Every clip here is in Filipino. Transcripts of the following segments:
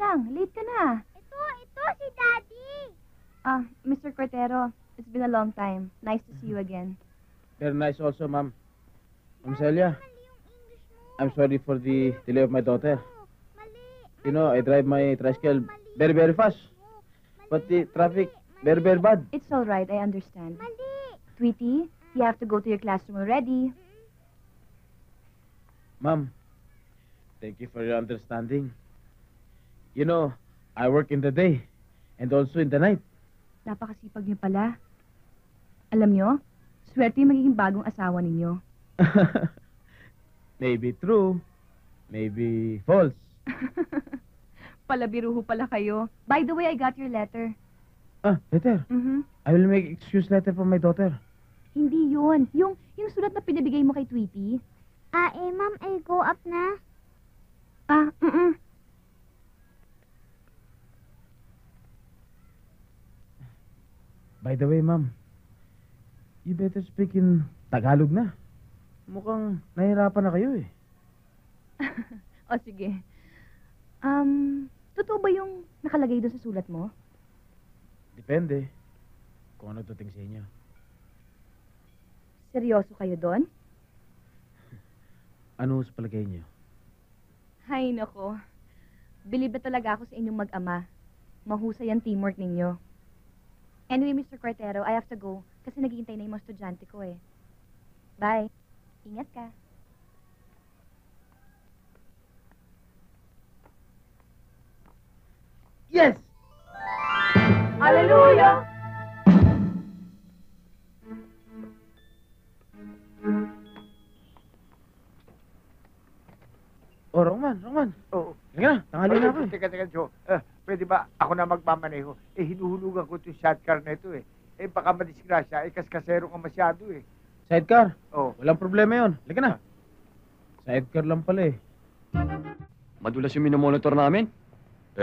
lang. Late ka na. Ito si Daddy. Mr. Cortero, it's been a long time. Nice to see you again. Very nice also, ma'am. Ma'am Celia, Mali yung English mo. I'm sorry for the delay of my daughter. Mali. You know, I drive my tricycle very, very fast. But the traffic, very, very bad. It's all right, I understand. Mali. Tweety, you have to go to your classroom already. Ma'am, thank you for your understanding. You know, I work in the day and also in the night. Napakasipag niyo pala. Alam niyo, swerte yung magiging bagong asawa ninyo. Maybe true, maybe false. Palabiruho pala kayo. By the way, I got your letter. Letter. Mhm. I will make excuse letter for my daughter. Hindi yun. Yung sulat na pinabigay mo kay Tweety. Ma'am, I go up na. Mm-mm. By the way, ma'am, you better speak in Tagalog na. Mukhang nahihirapan na kayo eh. O sige. Totoo ba yung nakalagay doon sa sulat mo? Depende kung ano tuting sa inyo. Seryoso kayo doon? Ano sa palagay niyo? Hay nako. Believe na talaga ako sa inyong mag-ama. Mahusay ang teamwork ninyo. Anyway, Mr. Cortero, I have to go kasi naghihintay na yung mga estudyante ko eh. Bye. Ingat ka. Yes! Hallelujah! Oh, Roman. Oo. Nga, tanghali na ako eh. Teka, Joe. Pwede ba ako na magmamaneho? Hinuhulugan ko itong shotcar na ito eh. Baka madisgrasya. Kaskasero ka masyado eh. Sidecar. Oo. Walang problema yon. Halika na. Sidecar lang pala eh. Madulas yung minomonitor namin.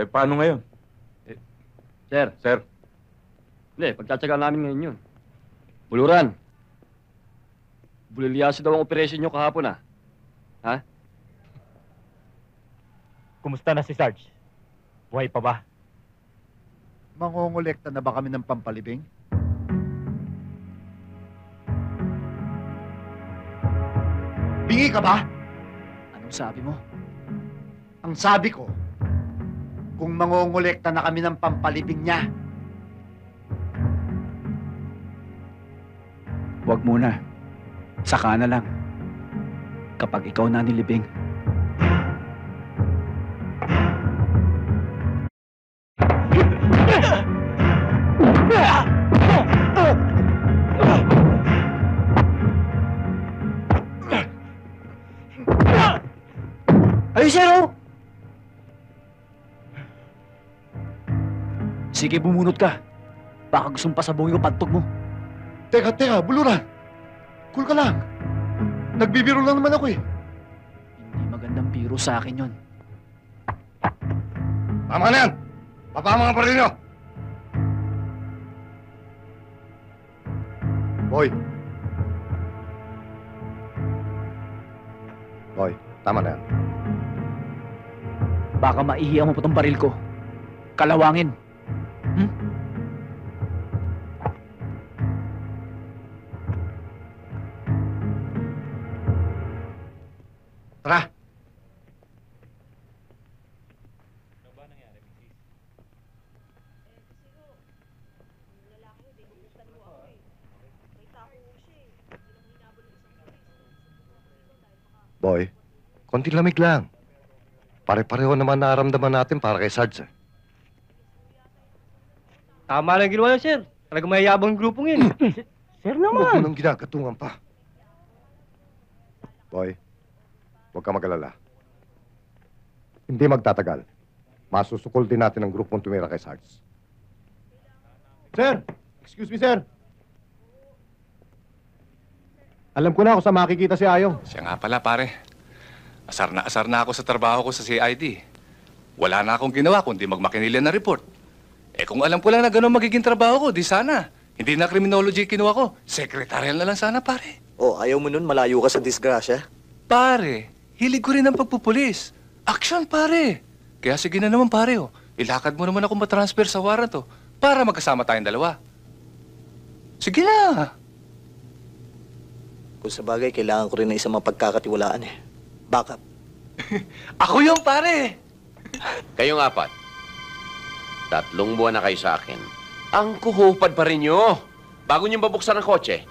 Paano ngayon? Sir. Sir? Hindi, pagtsatsaga namin ngayon yun. Buluran. Bulilyaso daw ang operasyon nyo kahapon, Ha? Kumusta na si Sarge? Buhay pa ba? Mangongolekta na ba kami ng pampalibing? Bingi ka ba? Anong sabi mo? Ang sabi ko, kung mangongolekta na kami ng pampalibing niya. Huwag muna. Saka na lang. Kapag ikaw na nilibing. Ayun, sir, oh! Sige, bumunot ka. Baka gustong pasabungin ko pantog mo. Teka, buluran! Cool ka lang. Nagbibiro lang naman ako eh. Hindi magandang biro sa akin yon. Tama na yan! Papama ka pa rin nyo! Boy, tama na yan. Baka maihiya mo pa tong baril ko. Kalawangin. Tara! Boy, konting lamig lang. Pare-pareho naman nararamdaman natin para kay Sarge. Tama lang ginawa niya, sir. Talagang mayayabang grupong yun. Sir Huwag mo naman. nang ginagatungan pa. Boy, huwag ka mag-alala. Hindi magtatagal. Masusukol din natin ang grupong tumira kay Sarge. Sir! Excuse me, sir. Alam ko na kung saan makikita si Ayong. Siya nga pala, pare. Asar na ako sa trabaho ko sa CID. Wala na akong ginawa kundi magmakinila na report. Kung alam ko lang na gano'n magiging trabaho ko, di sana. Hindi na criminology kinuha ko. Secretarial na lang sana, pare. Ayaw mo nun, malayo ka sa disgrasya. Pare, hilig ko rin ang pagpupulis. Action, pare. Kaya sige na naman pare, oh. Ilakad mo naman ako matransfer sa warrant, oh. Para magkasama tayong dalawa. Sige na. Kung sa bagay, kailangan ko rin ng isang mapagkakatiwalaan eh. Backup. Ako yung pare. Kayong apat. 3 buwan na kayo sa akin. Ang kuhupad pa rin nyo. Bago nyo babuksan ang kotse.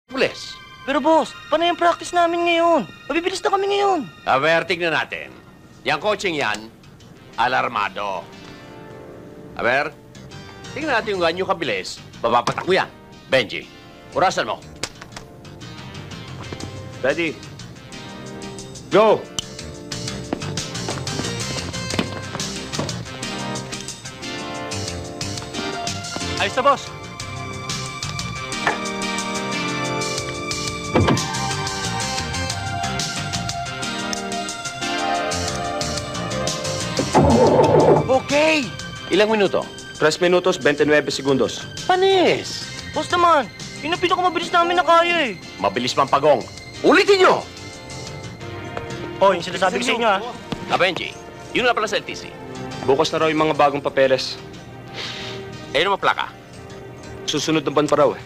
Pulis. Pero boss, paano yung practice namin ngayon? Mabibilis na kami ngayon. Aber, tignan natin. Yang coaching yan, alarmado. Aber, tignan natin yung ganyo kabilis. Babapatak mo yan. Benji, orasan mo. Ready. Go! Ayos na, boss. Okay! Ilang minuto? 3 minutos, 29 segundos. Panis! Boss naman, yun ang pinakamabilis namin na kaya eh. Mabilis man pagong. Ulitin nyo! Oh, yung sinasabi ko sa inyo, Benji, yun na pala sa LTC. Bukas na raw yung mga bagong papeles. Eh, ano maplaka? Susunod na buwan pa raw eh.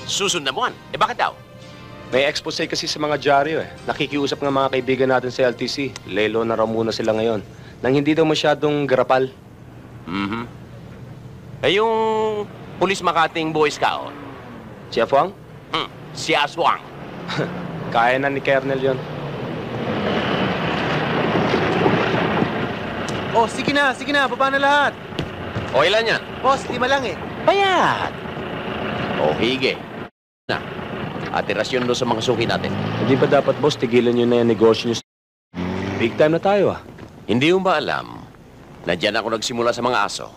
Susunod na buwan. Eh, bakit daw? May expose kasi sa mga dyaryo eh. Nakikiusap ng mga kaibigan natin sa LTC. Lelo na raw muna sila ngayon. Nang hindi daw masyadong garapal. Mhm. Eh, yung pulis Makating Boy Scout. Si Afuang? Si Aswang. Kaya na ni Kernel yon. Oh, sige na, baba na lahat. O, ilan yan? Boss, 5 lang eh. Bayad! O, hige. Na. Atirasyon doon sa mga suki natin. Hindi ba dapat, boss, tigilan nyo na yung negosyo nyo? Big time na tayo ah. Hindi mo ba alam na dyan ako nagsimula sa mga aso?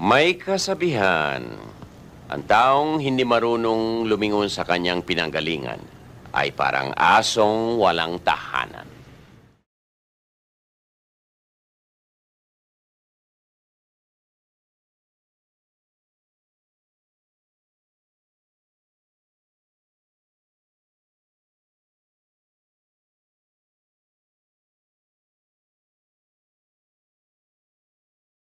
May kasabihan, ang taong hindi marunong lumingon sa kanyang pinanggalingan ay parang asong walang tahanan.